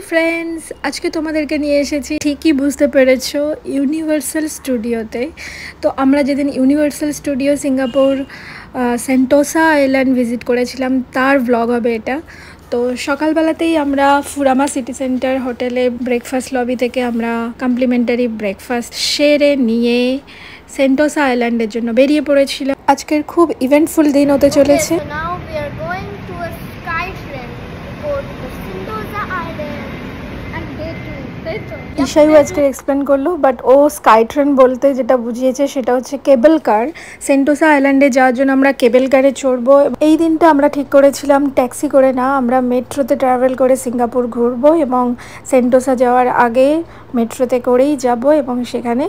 Friends, আজকে তোমাদেরকে নিয়ে এসেছি, ঠিকই বুঝতে পেরেছো, ইউনিভার্সাল স্টুডিওতে। তো আমরা যেদিন universal studio Singapore Sentosa island visit করেছিলাম তার ব্লগ হবে এটা। তো সকালবেলাতেই আমরা ফুরামা সিটি সেন্টার হোটেলে ব্রেকফাস্ট লবি থেকে আমরা কমপ্লিমেন্টারি ব্রেকফাস্ট সেরে নিয়ে সেন্টোসা আইল্যান্ডের জন্য বেরিয়ে পড়েছিলাম। আজকের খুব ইভেন্টফুল দিন হতে চলেছে। ঈশাইও আজকে এক্সপ্লেন করলো, বাট ও স্কাই ট্রেন বলতে যেটা বুঝিয়েছে সেটা হচ্ছে কেবল কার। সেন্টোসা আইল্যান্ডে যাওয়ার জন্য আমরা কেবল কারে চড়বো। এই দিনটা আমরা ঠিক করেছিলাম ট্যাক্সি করে না, আমরা মেট্রোতে ট্রাভেল করে সিঙ্গাপুর ঘুরবো এবং সেন্টোসা যাওয়ার আগে মেট্রোতে করেই যাব এবং সেখানে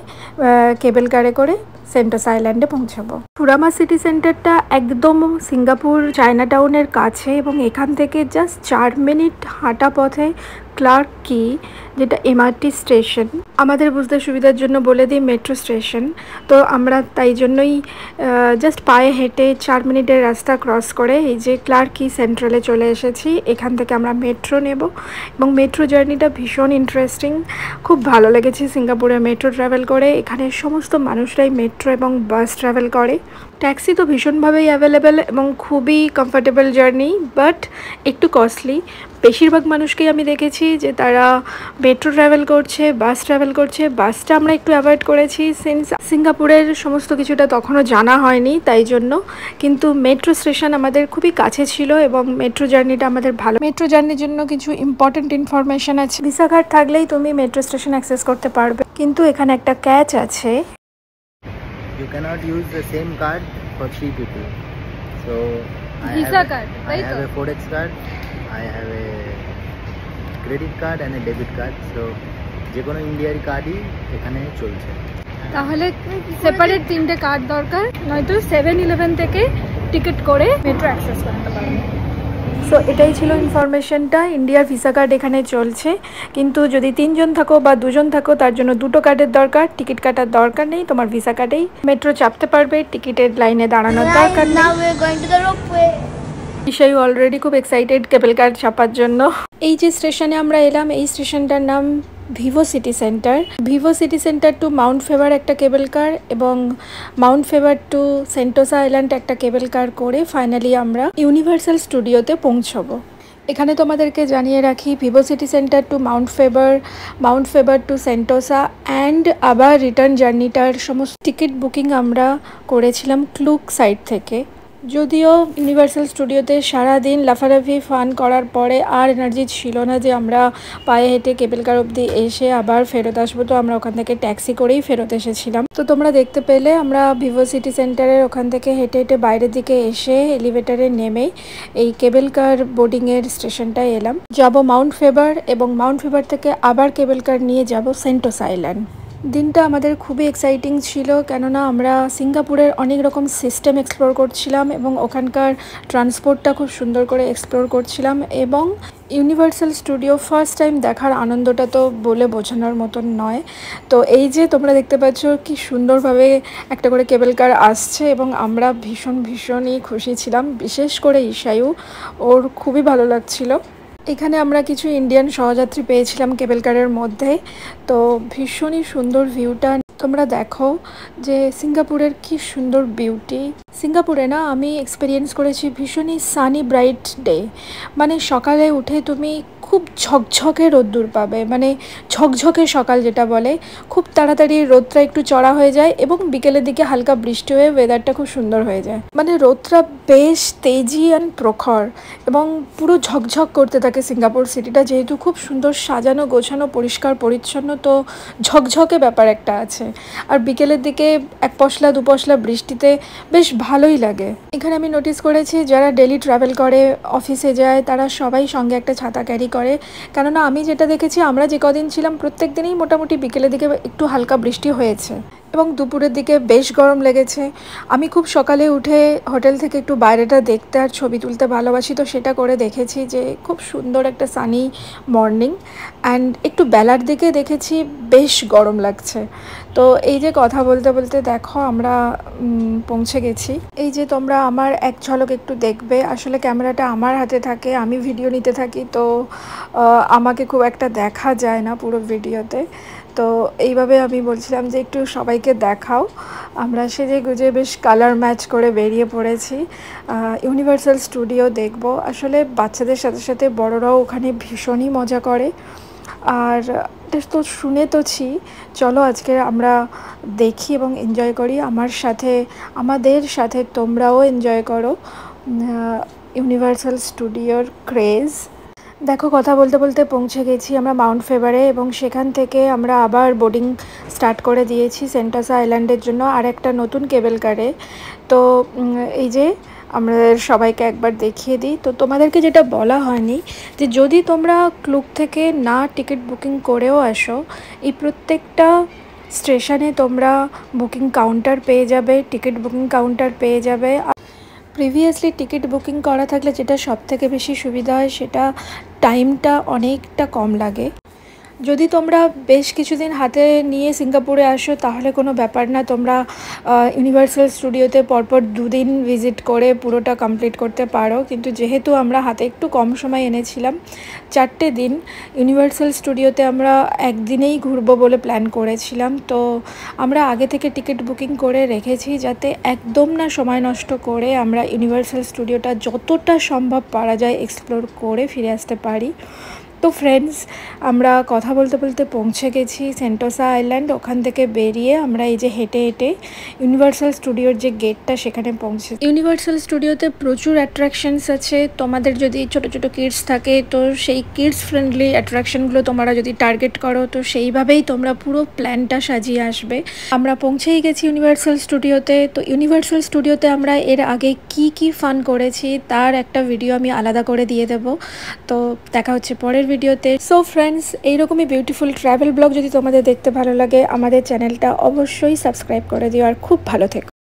কেবল কারে করে সেন্টোসা আইল্যান্ডে পৌঁছাবো। ফুরামা সিটি সেন্টারটা একদম সিঙ্গাপুর চায়না টাউনের কাছে এবং এখান থেকে জাস্ট 4 মিনিট হাঁটা পথে ক্লার্ক কি, যেটা এমআরটি স্টেশন। আমাদের বুঝতে সুবিধার জন্য বলে দিই মেট্রো স্টেশন। তো আমরা তাই জন্যই জাস্ট পায়ে হেঁটে 4 মিনিটের রাস্তা ক্রস করে এই যে ক্লার্ক কি সেন্ট্রালে চলে এসেছি। এখান থেকে আমরা মেট্রো নেব এবং মেট্রো জার্নিটা ভীষণ ইন্টারেস্টিং, খুব ভালো লেগেছে সিঙ্গাপুরে মেট্রো ট্রাভেল করে। এখানে সমস্ত মানুষরাই মেট্রো এবং বাস ট্রাভেল করে। ট্যাক্সি তো ভীষণভাবেই অ্যাভেলেবেল এবং খুবই কমফর্টেবল জার্নি, বাট একটু কস্টলি। বেশিরভাগ মানুষকেই আমি দেখেছি যে তারা মেট্রো ট্রাভেল করছে, বাস ট্রাভেল করছে। বাসটা আমরা একটু অ্যাভয়েড করেছি সিন্স সিঙ্গাপুরের সমস্ত কিছুটা তখনও জানা হয়নি, তাই জন্য। কিন্তু মেট্রো স্টেশন আমাদের খুবই কাছে ছিল এবং মেট্রো জার্নিটা আমাদের ভালো। মেট্রো জার্নির জন্য কিছু ইম্পর্টেন্ট ইনফরমেশান আছে। ভিসা কার্ড থাকলেই তুমি মেট্রো স্টেশন অ্যাক্সেস করতে পারবে, কিন্তু এখানে একটা ক্যাচ আছে। You cannot use the same card for 3 people. So Visa card, I have a Forex card, I have a credit card and a debit card. So যে কোনো ইন্ডিয়ার কার্ডই এখানে চলছে। তাহলে সেপারেট 3টে কার্ড দরকার, নয়তো 7-11 থেকে টিকিট করে মেট্রো অ্যাক্সেস করতে পারবে। সো এটাই ছিল ইনফরমেশনটা। ইন্ডিয়ার ভিসা কার্ড এখানে চলছে, কিন্তু যদি 3 জন থাকো বা 2 জন থাকো তার জন্য 2টো কার্ডের দরকার। টিকিট কাটার দরকার নেই, তোমার ভিসা কার্ডেই মেট্রো চাপতে পারবে, টিকিটের লাইনে দাঁড়ানোর দরকার নেই। ঈশাই অলরেডি খুব এক্সাইটেড কেবল কার চাপার জন্য। এই যে স্টেশনে আমরা এলাম, এই স্টেশনটার নাম Vivo city Centre. Vivo city centre to Mount Faber একটা কেবল কার এবং Mount Faber to Sentosa Island একটা কেবল কার করে ফাইনালি আমরা ইউনিভার্সাল স্টুডিওতে পৌঁছবো। এখানে তোমাদেরকে জানিয়ে রাখি, Vivo city centre to Mount Faber to Sentosa and আবার রিটার্ন জার্নিটার সমস্ত টিকিট বুকিং আমরা করেছিলাম ক্লুক সাইট থেকে। যদিও ইউনিভার্সাল স্টুডিওতে সারাদিন লাফালাফি ফান করার পরে আর এনার্জি ছিল না যে আমরা পায়ে হেঁটে কেবল কার অবধি এসে আবার ফেরত আসবো, তো আমরা ওখান থেকে ট্যাক্সি করেই ফেরত এসেছিলাম। তো তোমরা দেখতে পেলে আমরা ভিভো সিটি সেন্টারের ওখান থেকে হেঁটে হেঁটে বাইরের দিকে এসে এলিভেটারে নেমে এই কেবল কার বোর্ডিংয়ের স্টেশনটায় এলাম। যাব মাউন্ট ফেভার এবং মাউন্ট ফেভার থেকে আবার কেবল কার নিয়ে যাব সেন্টোসা আইল্যান্ড। দিনটা আমাদের খুবই এক্সাইটিং ছিল, কেননা আমরা সিঙ্গাপুরের অনেক রকম সিস্টেম এক্সপ্লোর করছিলাম এবং ওখানকার ট্রান্সপোর্টটা খুব সুন্দর করে এক্সপ্লোর করছিলাম এবং ইউনিভার্সাল স্টুডিও ফার্স্ট টাইম দেখার আনন্দটা তো বলে বোঝানোর মতন নয়। তো এই যে তোমরা দেখতে পাচ্ছ কি সুন্দরভাবে একটা করে কেবল কার আসছে এবং আমরা ভীষণই খুশি ছিলাম, বিশেষ করে ঈশায়ু, ওর খুবই ভালো লাগছিল। এখানে আমরা কিছু ইন্ডিয়ান সহযাত্রী পেয়েছিলাম কেবল কারের মধ্যে। তো ভীষণই সুন্দর ভিউটা তোমরা দেখো যে সিঙ্গাপুরের কি সুন্দর বিউটি। সিঙ্গাপুরে না আমি এক্সপিরিয়েন্স করেছি ভীষণই সানি ব্রাইট ডে, মানে সকালে উঠে তুমি খুব ঝকঝকে রোদ্দুর পাবে, মানে ঝকঝকে সকাল যেটা বলে, খুব তাড়াতাড়ি রোদটা একটু চড়া হয়ে যায় এবং বিকেলের দিকে হালকা বৃষ্টি হয়ে ওয়েদারটা খুব সুন্দর হয়ে যায়। মানে রোদটা বেশ তেজি আর প্রখর এবং পুরো ঝকঝক করতে থাকে সিঙ্গাপুর সিটিটা, যেহেতু খুব সুন্দর সাজানো গোছানো পরিষ্কার পরিচ্ছন্ন, তো ঝকঝকে ব্যাপার একটা আছে। আর বিকেলের দিকে 1 পশলা 2 পশলা বৃষ্টিতে বেশ ভালোই লাগে। এখানে আমি নোটিস করেছি যারা ডেলি ট্রাভেল করে অফিসে যায় তারা সবাই সঙ্গে একটা ছাতা ক্যারি করে, কেননা আমি যেটা দেখেছি আমরা যে কদিন ছিলাম প্রত্যেক দিনই মোটামুটি বিকেলের দিকে একটু হালকা বৃষ্টি হয়েছে। এবং দুপুরের দিকে বেশ গরম লেগেছে। আমি খুব সকালে উঠে হোটেল থেকে একটু বাইরেটা দেখতে আর ছবি তুলতে ভালোবাসি, তো সেটা করে দেখেছি যে খুব সুন্দর একটা সানি মর্নিং। অ্যান্ড একটু বেলার দিকে দেখেছি বেশ গরম লাগছে। তো এই যে কথা বলতে বলতে দেখো আমরা পৌঁছে গেছি। এই যে তোমরা আমার এক ঝলক একটু দেখবে, আসলে ক্যামেরাটা আমার হাতে থাকে, আমি ভিডিও নিতে থাকি, তো আমাকে খুব একটা দেখা যায় না পুরো ভিডিওতে। তো এইভাবে আমি বলছিলাম যে একটু সবাইকে দেখাও। আমরা সেজে গুজে বেশ কালার ম্যাচ করে বেরিয়ে পড়েছি। ইউনিভার্সাল স্টুডিও দেখব। আসলে বাচ্চাদের সাথে সাথে বড়রাও ওখানে ভীষণই মজা করে। আর তো শুনে তোছি, চলো আজকে আমরা দেখি এবং এনজয় করি। আমাদের সাথে তোমরাও এনজয় করো ইউনিভার্সাল স্টুডিওর ক্রেজ। দেখো কথা বলতে বলতে পৌঁছে গেছি আমরা মাউন্ট ফেভারে, এবং সেখান থেকে আমরা আবার বোর্ডিং স্টার্ট করে দিয়েছি সেন্টোসা আইল্যান্ডের জন্য আর একটা নতুন কেবল কারে। তো এই যে আমাদের সবাইকে একবার দেখিয়ে দিই। তো তোমাদেরকে যেটা বলা হয়নি যে যদি তোমরা ক্লুক থেকে না টিকিট বুকিং করেও আসো, এই প্রত্যেকটা স্টেশনে তোমরা বুকিং কাউন্টার পেয়ে যাবে, টিকিট বুকিং কাউন্টার পেয়ে যাবে। প্রিভিয়াসলি টিকিট বুকিং করা থাকলে যেটা সবথেকে বেশি সুবিধা হয়, সেটা টাইমটা অনেকটা কম লাগে। যদি তোমরা বেশ কিছুদিন হাতে নিয়ে সিঙ্গাপুরে আসো তাহলে কোনো ব্যাপার না, তোমরা ইউনিভার্সাল স্টুডিওতে পরপর 2 দিন ভিজিট করে পুরোটা কমপ্লিট করতে পারো। কিন্তু যেহেতু আমরা হাতে একটু কম সময় এনেছিলাম, 4টে দিন ইউনিভার্সাল স্টুডিওতে আমরা একদিনেই ঘুরবো বলে প্ল্যান করেছিলাম। তো আমরা আগে থেকে টিকিট বুকিং করে রেখেছি যাতে একদম না সময় নষ্ট করে আমরা ইউনিভার্সাল স্টুডিওটা যতটা সম্ভব পারা যায় এক্সপ্লোর করে ফিরে আসতে পারি। তো ফ্রেন্ডস, আমরা কথা বলতে বলতে পৌঁছে গেছি সেন্টোসা আইল্যান্ড। ওখান থেকে বেরিয়ে আমরা এই যে হেঁটে হেঁটে ইউনিভার্সাল স্টুডিওর যে গেটটা সেখানে পৌঁছে। ইউনিভার্সাল স্টুডিওতে প্রচুর অ্যাট্রাকশনস আছে। তোমাদের যদি ছোটো ছোটো কিডস থাকে তো সেই কিডস ফ্রেন্ডলি অ্যাট্রাকশনগুলো তোমরা যদি টার্গেট করো তো সেইভাবেই তোমরা পুরো প্ল্যানটা সাজিয়ে আসবে। আমরা পৌঁছেই গেছি ইউনিভার্সাল স্টুডিওতে। তো ইউনিভার্সাল স্টুডিওতে আমরা এর আগে কি ফান করেছি তার একটা ভিডিও আমি আলাদা করে দিয়ে দেবো। তো দেখা হচ্ছে পরের ভিডিওতে। সো ফ্রেন্ডস, এইরকমই বিউটিফুল ট্রাভেল ব্লগ যদি তোমাদের দেখতে ভালো লাগে, আমাদের চ্যানেলটা অবশ্যই সাবস্ক্রাইব করে দিও আর খুব ভালো থেকো।